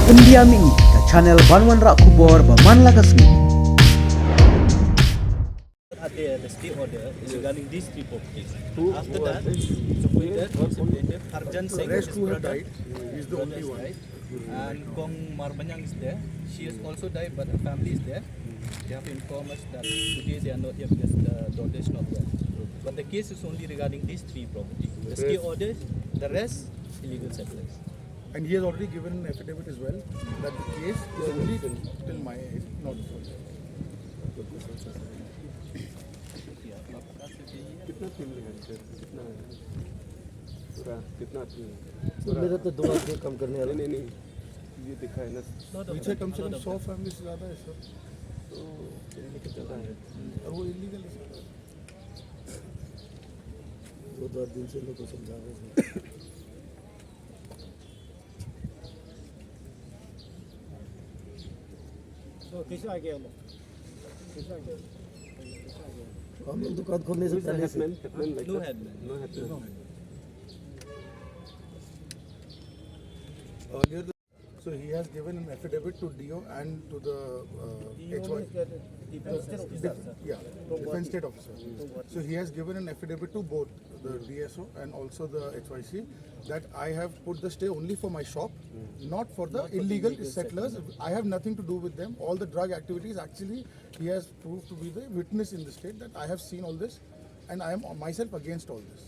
Pendiami ke channel Banwan Rak Kubor Baman Lakasmi. The stay order is regarding these three properties. After that, Superintendent Harjan Singh, his brother, He's the only one. died, and Kong Marbanyang is there. She has also died, but her family is there. They have informed us that today they are not here because the daughter is not well. But the case is only regarding these three properties. The stay orders, the rest illegal settlers. And he has already given an affidavit as well that the case is only till my age, not before. कितना team लगा sir कितना पूरा कितना team मेरा तो 2 आदमी कम करने वाला नहीं नहीं ये दिखा है ना पीछे कम से कम 100 फैमिली से ज़्यादा है सर, तो कितने का चला है और वो इलीगल है सर। 2 दिन से लोग को समझा रहे हैं। हम लोग दुकान खोलने से पहले से headman like No headman. No headman Earlier, so he has given an affidavit to DO and to the HY. Defense State Officer. So he has given an affidavit to both the DSO and also the HYC that I have put the stay only for my shop, not for the illegal settlers. I have nothing to do with them. All the drug activities, actually, he has proved to be the witness in the state that I have seen all this, and I am myself against all this.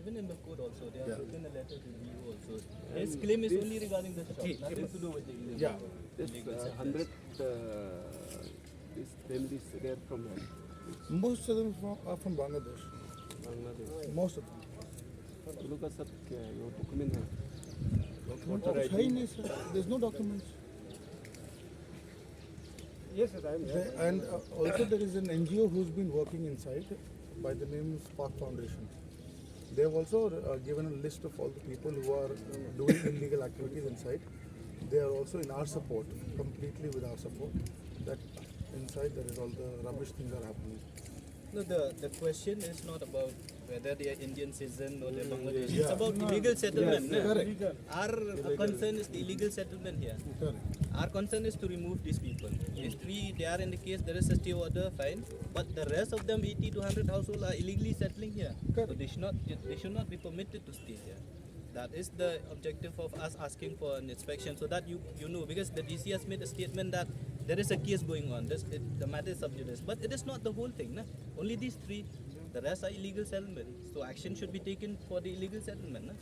Even in the court also, they have written a letter to DO also. His claim is only regarding the shop, nothing to do with the illegal. Yeah. this 100 these families they are from where? Most of them are from Bangladesh. Bangladesh Most of them. उन लोग का सब क्या है वो document है है ही नहीं sir. There's no documents. Yes, sir, I am here. And also there is an NGO who's been working inside by the name Spark Foundation. They have also given a list of all the people who are doing illegal activities inside. They are also in our support, completely with our support. That inside there is all the rubbish things are happening. No, the question is not about whether they are Indian citizen or they're Bangladeshi. It's Yeah. about illegal settlement. no? Correct. Our concern is the illegal settlement here. Correct. Our concern is to remove these people. These three, they are in the case, there is a stay order, fine. But the rest of them, 80 to 100 households, are illegally settling here. So they should not be permitted to stay here. That is the objective of us asking for an inspection, so that you know, because the DC has made a statement that there is a case going on. The matter is sub judice, but it is not the whole thing. No? Only these three. The rest are illegal settlement. So action should be taken for the illegal settlement. No?